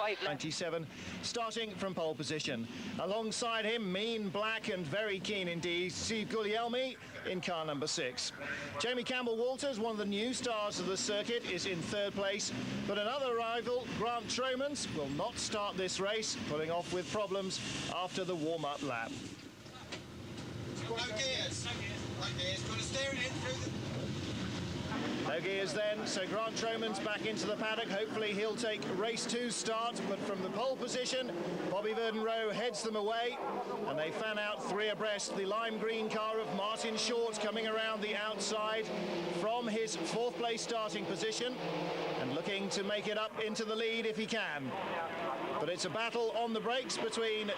5 left. 97, starting from pole position. Alongside him, mean, black and very keen indeed, Steve Guglielmi in car number 6. Jamie Campbell-Walters, one of the new stars of the circuit, is in 3rd place, but another rival, Grant Tromans, will not start this race, pulling off with problems after the warm-up lap. No gears. No gears. Got to steer it in through the... No gears then, so Grant Tromans back into the paddock. Hopefully he'll take race 2's start, but from the pole position, Bobby Verden-Rowe heads them away, and they fan out 3 abreast. The lime green car of Martin Short coming around the outside from his 4th place starting position, and looking to make it up into the lead if he can. But it's a battle on the brakes between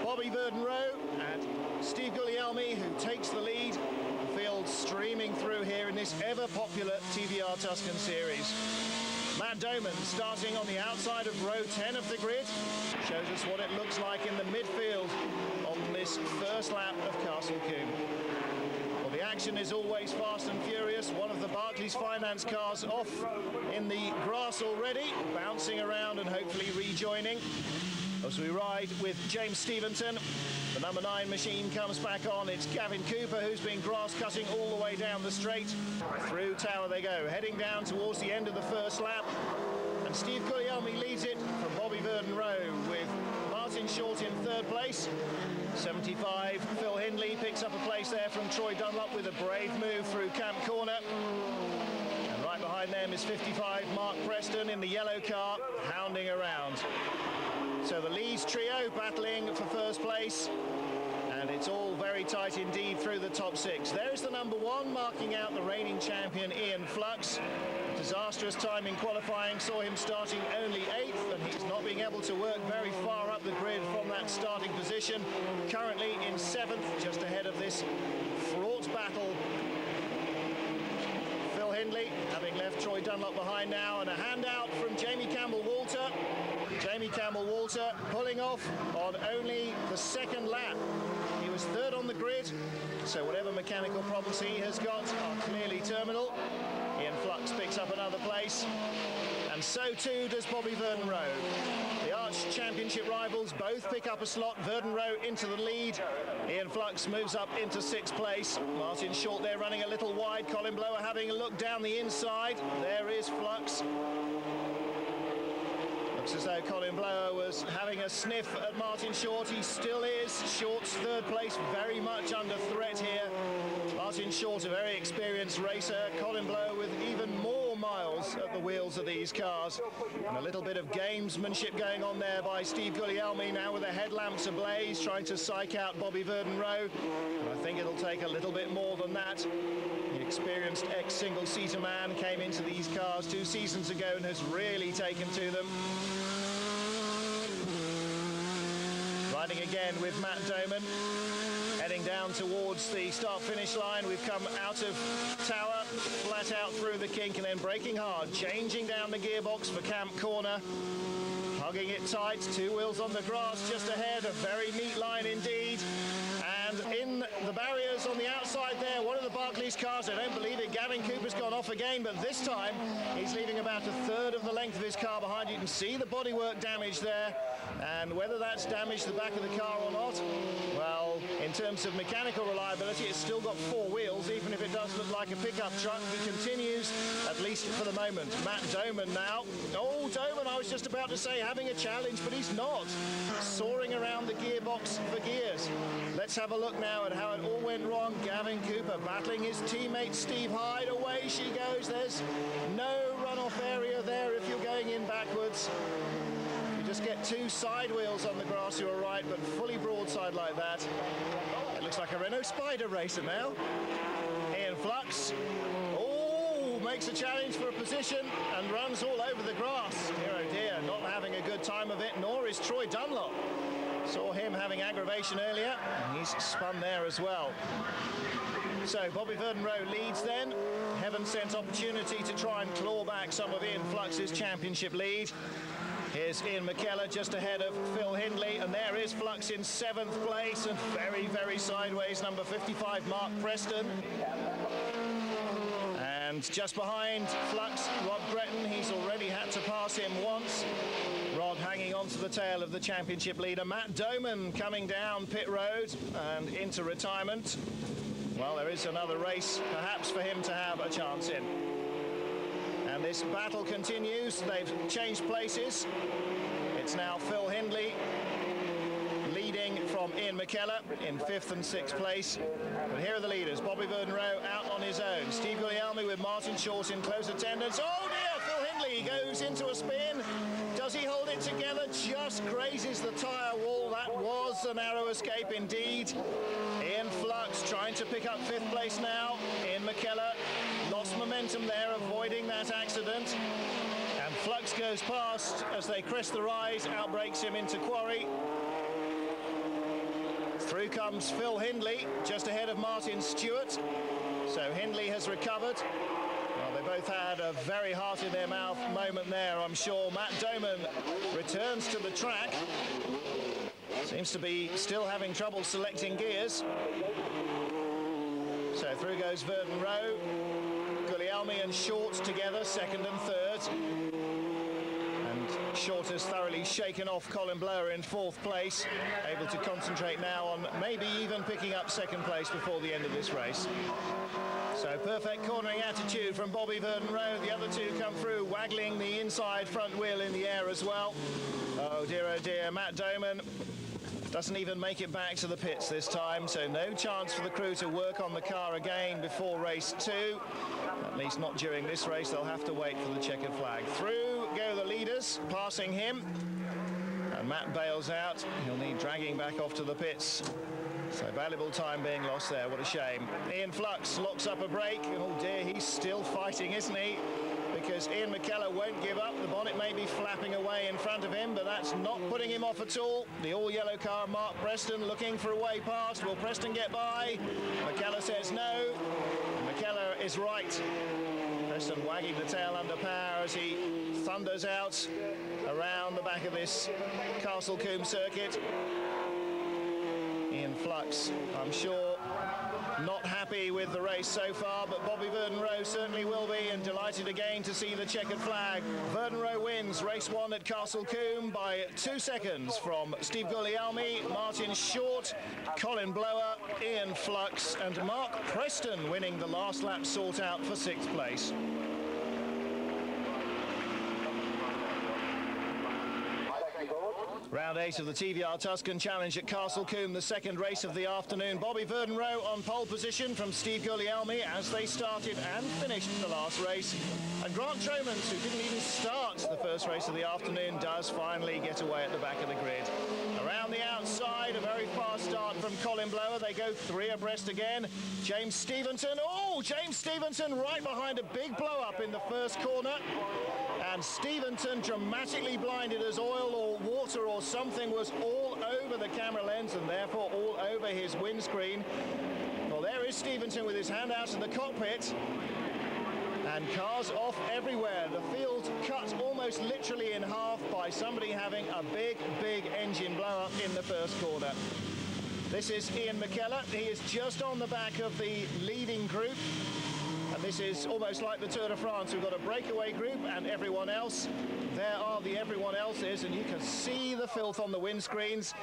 Bobby Verden-Rowe and Steve Guglielmi, who takes the lead. Field streaming through here in this ever-popular TVR Tuscan series. Matt Doman starting on the outside of row 10 of the grid. Shows us what it looks like in the midfield on this first lap of Castle Combe. Well, the action is always fast and furious. One of the Barclays Finance cars off in the grass already, bouncing around and hopefully rejoining. As we ride with James Stevenson, the number 9 machine comes back on. It's Gavin Cooper who's been grass cutting all the way down the straight. Through Tower they go, heading down towards the end of the first lap. And Steve Guglielmi leads it from Bobby Verden-Rowe with Martin Short in 3rd place. 75, Phil Hindley picks up a place there from Troy Dunlop with a brave move through Camp Corner. And right behind them is 55, Mark Preston in the yellow car, hounding around. So the Leeds trio battling for 1st place, and it's all very tight indeed through the top 6. There's the number 1 marking out the reigning champion Ian Flux. Disastrous time in qualifying saw him starting only 8th, and he's not being able to work very far up the grid from that starting position. Currently in 7th, just ahead of this fraught battle. Phil Hindley having left Troy Dunlop behind now, and a handout from Jamie Campbell-Walter. Jamie Campbell-Walter pulling off on only the 2nd lap. He was 3rd on the grid, so whatever mechanical problems he has got are clearly terminal. Ian Flux picks up another place, and so too does Bobby Verden-Rowe. The Arch Championship rivals both pick up a slot. Verden-Rowe into the lead. Ian Flux moves up into 6th place. Martin Short there running a little wide. Colin Blower having a look down the inside. There is Flux. As though Colin Blower was having a sniff at Martin Short. He still is. Short's 3rd place very much under threat here. Martin Short, a very experienced racer. Colin Blower with even more miles at the wheels of these cars. And a little bit of gamesmanship going on there by Steve Guglielmi, now with the headlamps ablaze, trying to psych out Bobby Verden-Rowe. And I think it'll take a little bit more than that. The experienced ex-single-seater man came into these cars 2 seasons ago and has really taken to them. Riding again with Matt Doman, heading down towards the start-finish line. We've come out of Tower, flat out through the kink, and then braking hard, changing down the gearbox for Camp Corner. Hugging it tight, 2 wheels on the grass just ahead, a very neat line indeed. And in the barriers on the outside there, one of the Barclays cars, I don't believe it, Gavin Cooper's gone off again, but this time he's leaving about 1/3 of the length of his car behind. You can see the bodywork damage there, and whether that's damaged the back of the car or not, well, in terms of mechanical reliability, it's still got 4 wheels, even if it does look like a pickup truck. He continues, at least for the moment. Matt Doman now. Oh, Doman, I was just about to say, having a challenge, but he's not. Soaring around the gearbox for gears. Let's have a look now at how it all went wrong. Gavin Cooper battling his teammate Steve Hyde. Away she goes. There's no runoff area there if you're going in backwards. You just get 2 side wheels on the grass, you're right, but fully broadside like that. It looks like a Renault Spider racer now. Ian Flux. Oh, makes a challenge for a position and runs all over the grass. Dear oh dear, not having a good time of it, nor is Troy Dunlop. Saw him having aggravation earlier, and he's spun there as well. So Bobby Verden-Rowe leads then. Heaven-sent opportunity to try and claw back some of Ian Flux's championship lead. Here's Ian McKellar just ahead of Phil Hindley, and there is Flux in 7th place, and very, very sideways, number 55, Mark Preston. And just behind Flux, Rob Gretton. He's already had to pass him once. Rod hanging onto the tail of the championship leader. Matt Doman coming down pit road and into retirement. Well, there is another race, perhaps, for him to have a chance in. And this battle continues. They've changed places. It's now Phil Hindley leading from Ian McKellar in 5th and 6th place. But here are the leaders. Bobby Verden-Rowe out on his own. Steve Guglielmi with Martin Short in close attendance. Oh dear, Phil Hindley goes into a spin. Does he hold it together? Just grazes the tyre wall. That was a narrow escape indeed. Ian Flux trying to pick up 5th place now. Ian McKellar lost momentum there, avoiding that accident. And Flux goes past as they crest the rise, outbreaks him into Quarry. Through comes Phil Hindley, just ahead of Martin Stewart. So Hindley has recovered. Well, they both had a very heart in their mouth moment there, I'm sure. Matt Doman returns to the track. Seems to be still having trouble selecting gears. So through goes Verden-Rowe. Guglielmi and Short together, 2nd and 3rd. And Short has thoroughly shaken off Colin Blower in 4th place, able to concentrate now on maybe even picking up 2nd place before the end of this race. So perfect cornering attitude from Bobby Verden-Rowe. The other two come through, waggling the inside front wheel in the air as well. Oh dear, Matt Doman doesn't even make it back to the pits this time, so no chance for the crew to work on the car again before race 2. At least not during this race. They'll have to wait for the checkered flag. Through go the leaders, passing him. And Matt bails out. He'll need dragging back off to the pits. So valuable time being lost there. What a shame. Ian Flux locks up a brake. Oh dear, he's still fighting, isn't he? Because Ian McKellar won't give up. The bonnet may be flapping away in front of him, but that's not putting him off at all. The all-yellow car, Mark Preston, looking for a way past. Will Preston get by? McKellar says no. McKellar is right. Preston wagging the tail under power as he thunders out around the back of this Castle Combe circuit. Ian Flux, I'm sure, not happy with the race so far, but Bobby Verden-Rowe certainly will be, and delighted again to see the checkered flag. Verden-Rowe wins race 1 at Castle Combe by 2 seconds from Steve Guglielmi, Martin Short, Colin Blower, Ian Flux, and Mark Preston winning the last lap sort out for 6th place. Round 8 of the TVR Tuscan Challenge at Castle Combe, the 2nd race of the afternoon. Bobby Verden-Rowe on pole position from Steve Guglielmi as they started and finished the last race. And Grant Tromans, who didn't even start the first race of the afternoon, does finally get away at the back of the grid. Around the outside, a very fast start from Colin Blower. They go 3 abreast again. James Stevenson, James Stevenson right behind a big blow-up in the first corner. And Stevenson dramatically blinded as oil or water or something was all over the camera lens and therefore all over his windscreen. Well, there is Stevenson with his hand out in the cockpit. And cars off everywhere. The field cut almost literally in half by somebody having a big engine blow-up in the first corner. This is Ian McKellar. He is just on the back of the leading group. And this is almost like the Tour de France. We've got a breakaway group and everyone else. There are the everyone else's, and you can see the filth on the windscreens.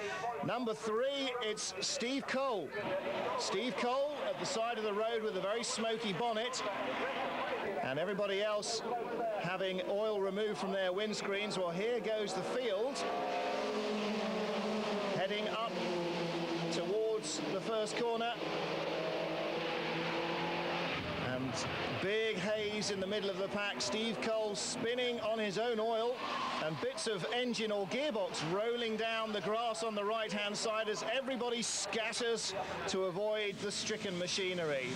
Number 3, it's Steve Cole. Steve Cole at the side of the road with a very smoky bonnet. And everybody else having oil removed from their windscreens. Well, here goes the field. Heading up towards the first corner. And big haze in the middle of the pack. Steve Cole spinning on his own oil, and bits of engine or gearbox rolling down the grass on the right-hand side as everybody scatters to avoid the stricken machinery.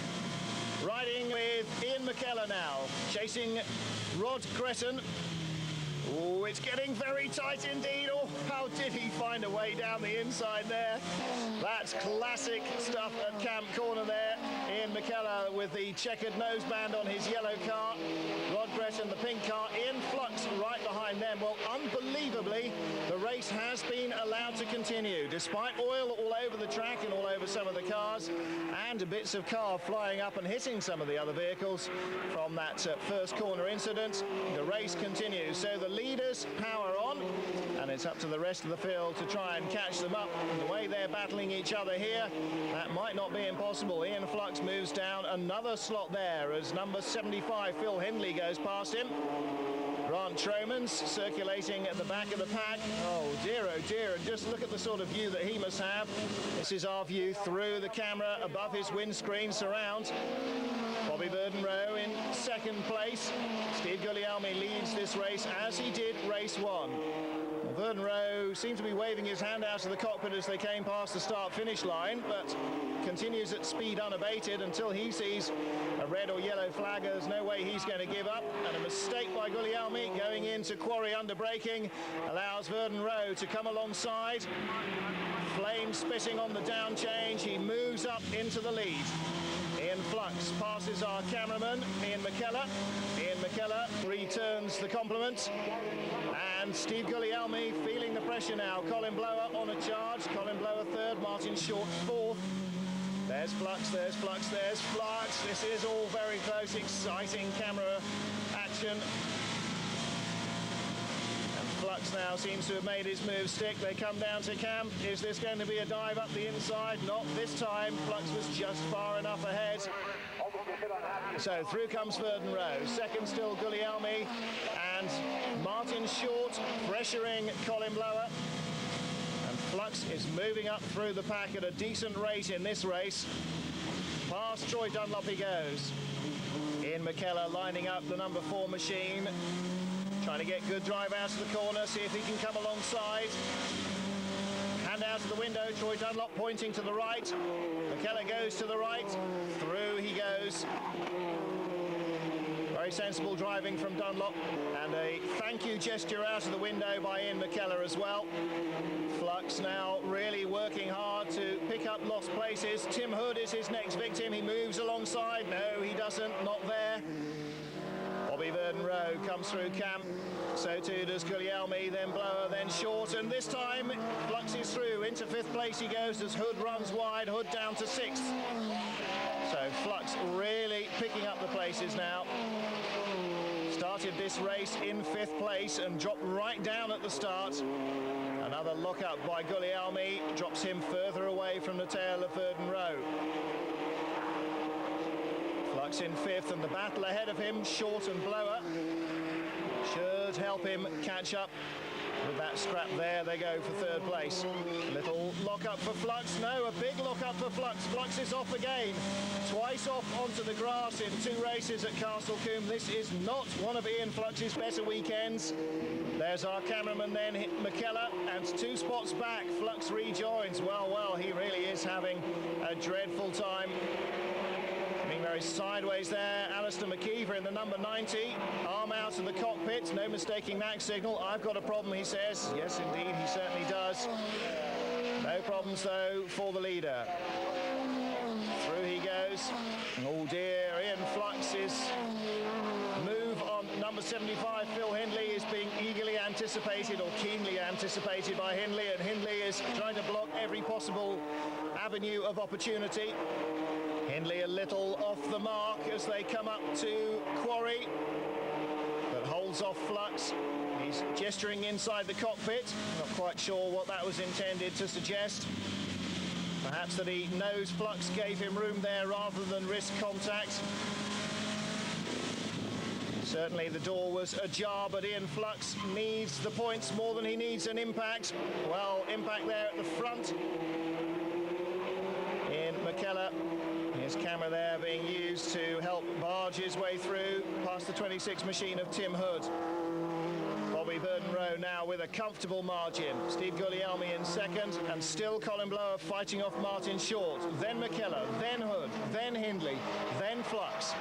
Riding with Ian McKellar now, chasing Rod Gretton. Oh, it's getting very tight indeed. Oh, how did he find a way down the inside there? That's classic stuff at Camp Corner there. Ian McKellar with the checkered noseband on his yellow car. Rod Gretton, the pink car. Ian Flux right behind them. Well, unbelievably, the race has been allowed to continue, despite oil all over the track and all over some of the cars, and bits of car flying up and hitting some of the other vehicles from that first corner incident. The race continues. So the leaders power on, and it's it's up to the rest of the field to try and catch them up. The way they're battling each other here, that might not be impossible. Ian Flux moves down another slot there as number 75, Phil Hindley, goes past him. Grant Tromans circulating at the back of the pack. Oh dear, and just look at the sort of view that he must have. This is our view through the camera above his windscreen surround. Bobby Burden-Rowe in second place. Steve Guglielmi leads this race as he did race one. Burden-Rowe seemed to be waving his hand out of the cockpit as they came past the start-finish line, but continues at speed unabated until he sees a red or yellow flag. There's no way he's going to give up, and a mistake by Guglielmi going into Quarry under braking allows Burden-Rowe to come alongside. Flame spitting on the down change, he moves up into the lead. Ian Flux passes our cameraman, Ian McKellar. Ian McKellar returns the compliment. And Steve Guglielmi feeling the pressure now. Colin Blower on a charge. Colin Blower third, Martin Short fourth. There's Flux, there's Flux, there's Flux. This is all very close, exciting camera action. Flux now seems to have made his move stick. They come down to camp. Is this going to be a dive up the inside? Not this time. Flux was just far enough ahead. So through comes Burden-Rowe. Second still Guglielmi and Martin Short pressuring Colin Blower. And Flux is moving up through the pack at a decent rate in this race. Past Troy Dunlop he goes. Ian McKellar lining up the number 4 machine. Trying to get good drive out of the corner, see if he can come alongside. Hand out of the window, Troy Dunlop pointing to the right. McKellar goes to the right, through he goes. Very sensible driving from Dunlop, and a thank you gesture out of the window by Ian McKellar as well. Flux now really working hard to pick up lost places. Tim Hood is his next victim, he moves alongside. No, he doesn't, not there. Bobby Burden-Rowe comes through camp, so too does Guglielmi, then Blower, then Short, and this time Flux is through. Into 5th place he goes as Hood runs wide, Hood down to 6th. So Flux really picking up the places now. Started this race in 5th place and dropped right down at the start. Another lock-up by Guglielmi drops him further away from the tail of Burden-Rowe. Flux in 5th, and the battle ahead of him, Short and Blower, should help him catch up with that scrap there. They go for 3rd place. Little lock-up for Flux. No, a big lock-up for Flux. Flux is off again. Twice off onto the grass in 2 races at Castle Combe. This is not one of Ian Flux's better weekends. There's our cameraman then, McKellar, and 2 spots back. Flux rejoins. Well, he really is having a dreadful time. Very sideways there, Alistair McKeever in the number 90, arm out of the cockpit, no mistaking that signal. I've got a problem, he says. Yes, indeed, he certainly does. No problems, though, for the leader. Through he goes. Oh, dear, Ian Flux's move on number 75, Phil Hindley, is being eagerly anticipated, or keenly anticipated by Hindley, and Hindley is trying to block every possible avenue of opportunity. Hindley a little off the mark as they come up to Quarry, but holds off Flux. He's gesturing inside the cockpit. Not quite sure what that was intended to suggest. Perhaps that he knows Flux gave him room there rather than risk contact. Certainly the door was ajar, but Ian Flux needs the points more than he needs an impact. Well, impact there at the front. Ian McKellar. His camera there being used to help barge his way through past the 26 machine of Tim Hood. Bobby Burden-Rowe now with a comfortable margin. Steve Guglielmi in 2nd, and still Colin Blower fighting off Martin Short. Then McKellar, then Hood, then Hindley, then Flux.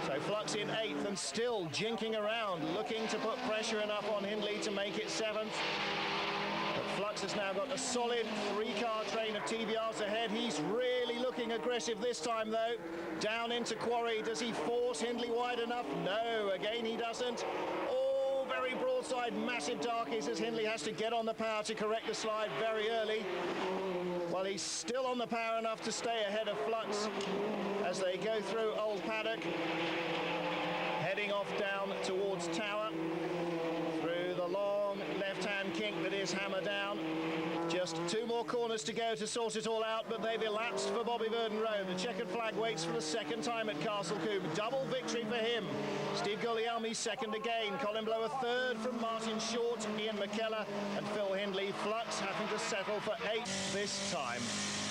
So Flux in 8th and still jinking around, looking to put pressure enough on Hindley to make it 7th. Flux has now got a solid 3-car train of TVRs ahead. He's really looking aggressive this time, though. Down into Quarry. Does he force Hindley wide enough? No, again he doesn't. Oh, very broadside, massive darkies as Hindley has to get on the power to correct the slide very early. Well, he's still on the power enough to stay ahead of Flux as they go through Old Paddock, heading off down towards Tower. Through the long left-hand kink with his hammer down. Just 2 more corners to go to sort it all out, but they've elapsed for Bobby Verdon Rowe. The checkered flag waits for the second time at Castle Combe. Double victory for him. Steve Guglielmi second again. Colin Blow a third from Martin Short, Ian McKellar and Phil Hindley. Flux having to settle for 8th this time.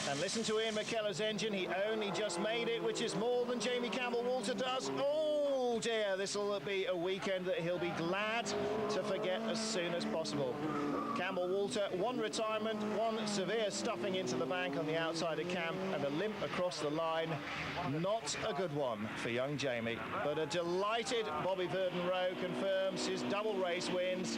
And listen to Ian McKellar's engine. He only just made it, which is more than Jamie Campbell-Walter does. Oh dear, this will be a weekend that he'll be glad to forget as soon as possible. Campbell-Walter, 1 retirement, 1 severe stuffing into the bank on the outside of camp, and a limp across the line. Not a good one for young Jamie, but a delighted Bobby Verdon Rowe confirms his double race wins.